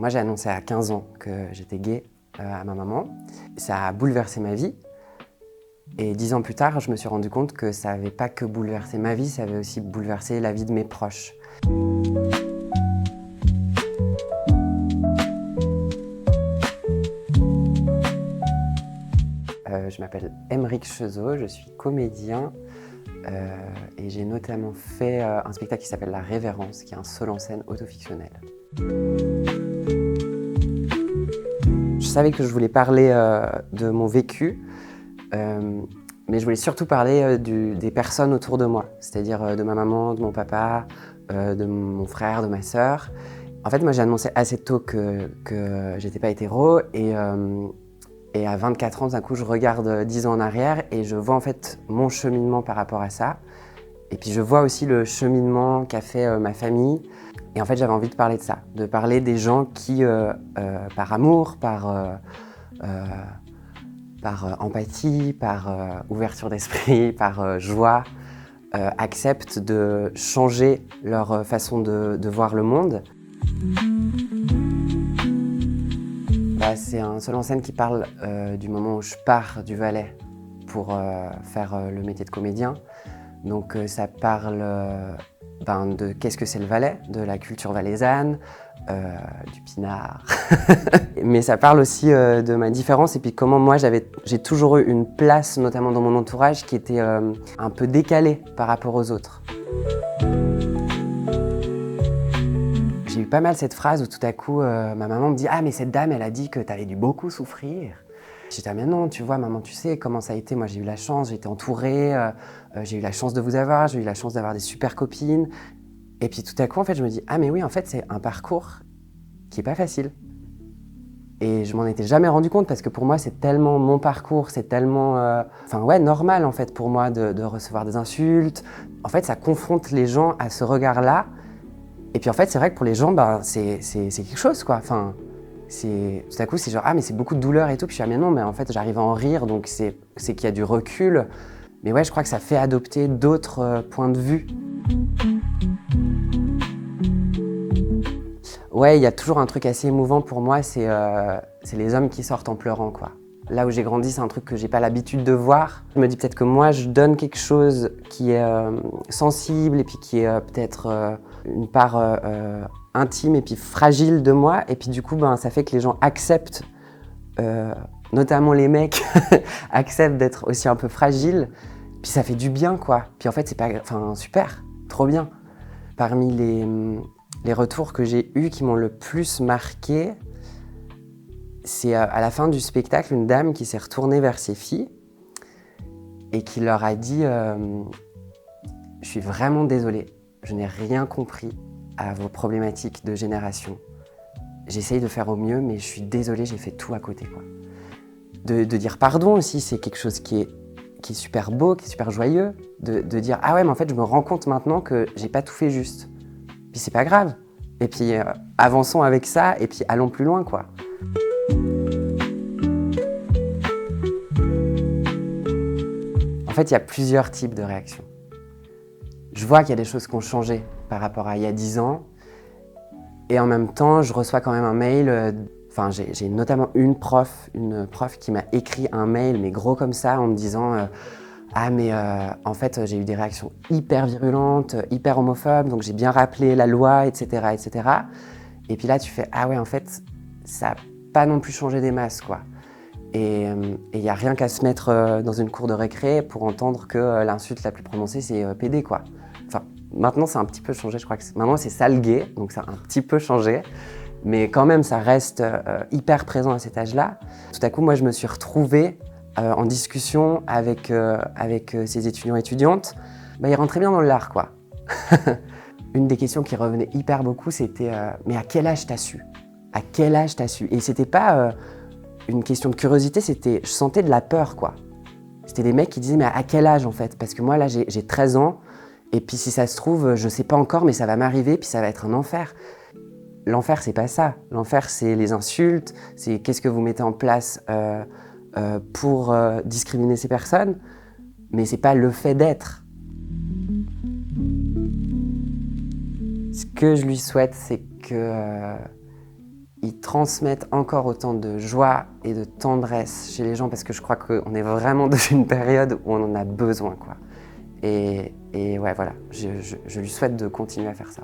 Moi, j'ai annoncé à 15 ans que j'étais gay à ma maman. Ça a bouleversé ma vie. Et 10 ans plus tard, je me suis rendu compte que ça n'avait pas que bouleversé ma vie, ça avait aussi bouleversé la vie de mes proches. Je m'appelle Aymeric Chezot, je suis comédien et j'ai notamment fait un spectacle qui s'appelle La Révérence, qui est un seul en scène autofictionnel. Je savais que je voulais parler de mon vécu, mais je voulais surtout parler des personnes autour de moi, c'est-à-dire de ma maman, de mon papa, de mon frère, de ma sœur. En fait, moi, j'ai annoncé assez tôt que j'étais pas hétéro et à 24 ans, d'un coup, je regarde 10 ans en arrière et je vois en fait mon cheminement par rapport à ça. Et puis je vois aussi le cheminement qu'a fait ma famille. Et en fait, j'avais envie de parler de ça, de parler des gens qui, par amour, par empathie, par ouverture d'esprit, par joie, acceptent de changer leur façon de voir le monde. C'est un seul en scène qui parle du moment où je pars du Valais pour faire le métier de comédien. Donc ça parle de qu'est-ce que c'est le Valais, de la culture valaisanne, du pinard. Mais ça parle aussi de ma différence et puis comment moi j'ai toujours eu une place, notamment dans mon entourage, qui était un peu décalée par rapport aux autres. J'ai eu pas mal cette phrase où tout à coup, ma maman me dit « Ah mais cette dame, elle a dit que t'avais dû beaucoup souffrir ». J'étais « Ah mais non, tu vois maman, tu sais comment ça a été, moi j'ai eu la chance, j'ai été entourée, j'ai eu la chance de vous avoir, j'ai eu la chance d'avoir des super copines ». Et puis tout à coup, en fait, je me dis « Ah mais oui, en fait, c'est un parcours qui est pas facile ». Et je m'en étais jamais rendu compte parce que pour moi, c'est tellement mon parcours, c'est tellement normal en fait pour moi de recevoir des insultes. En fait, ça confronte les gens à ce regard-là. Et puis en fait, c'est vrai que pour les gens, c'est quelque chose, quoi. Enfin, tout à coup, c'est genre, ah, mais c'est beaucoup de douleur et tout. Puis je suis, ah, mais non, mais en fait, j'arrive à en rire, donc c'est qu'il y a du recul. Mais ouais, je crois que ça fait adopter d'autres points de vue. Ouais, il y a toujours un truc assez émouvant pour moi, c'est les hommes qui sortent en pleurant, quoi. Là où j'ai grandi, c'est un truc que j'ai pas l'habitude de voir. Je me dis peut-être que moi, je donne quelque chose qui est sensible et puis qui est peut-être une part intime et puis fragile de moi. Et puis du coup, ça fait que les gens acceptent, notamment les mecs, acceptent d'être aussi un peu fragiles. Puis ça fait du bien, quoi. Puis en fait, c'est pas, super, trop bien. Parmi les retours que j'ai eus qui m'ont le plus marqué, c'est à la fin du spectacle, une dame qui s'est retournée vers ses filles et qui leur a dit « Je suis vraiment désolée, je n'ai rien compris à vos problématiques de génération. J'essaye de faire au mieux, mais je suis désolée, j'ai fait tout à côté. » quoi. De dire pardon aussi, c'est quelque chose qui est super beau, qui est super joyeux. De dire « Ah ouais, mais en fait, je me rends compte maintenant que j'ai pas tout fait juste. Puis c'est pas grave. Et puis avançons avec ça et puis allons plus loin, quoi. » En fait, il y a plusieurs types de réactions. Je vois qu'il y a des choses qui ont changé par rapport à il y a 10 ans. Et en même temps, je reçois quand même un mail. J'ai notamment une prof qui m'a écrit un mail, mais gros comme ça, en me disant ah mais en fait, j'ai eu des réactions hyper virulentes, hyper homophobes, donc j'ai bien rappelé la loi, etc., etc. Et puis là, tu fais ah ouais, en fait, ça n'a pas non plus changé des masses, quoi. Et il n'y a rien qu'à se mettre dans une cour de récré pour entendre que l'insulte la plus prononcée, c'est PD, quoi. Enfin, maintenant, ça a un petit peu changé, je crois que maintenant, c'est sale gay, donc ça a un petit peu changé. Mais quand même, ça reste hyper présent à cet âge-là. Tout à coup, moi, je me suis retrouvée en discussion avec ces étudiants et étudiantes. Ils rentraient bien dans l'art, quoi. Une des questions qui revenait hyper beaucoup, c'était mais à quel âge t'as su ? À quel âge t'as su ? Et c'était pas une question de curiosité, je sentais de la peur, quoi. C'était des mecs qui disaient, mais à quel âge, en fait ? Parce que moi, là, j'ai 13 ans, et puis si ça se trouve, je sais pas encore, mais ça va m'arriver, puis ça va être un enfer. L'enfer, c'est pas ça. L'enfer, c'est les insultes, c'est qu'est-ce que vous mettez en place pour discriminer ces personnes, mais c'est pas le fait d'être. Ce que je lui souhaite, c'est que il transmette encore autant de joie et de tendresse chez les gens, parce que je crois qu'on est vraiment dans une période où on en a besoin, quoi. Et ouais, voilà, je lui souhaite de continuer à faire ça.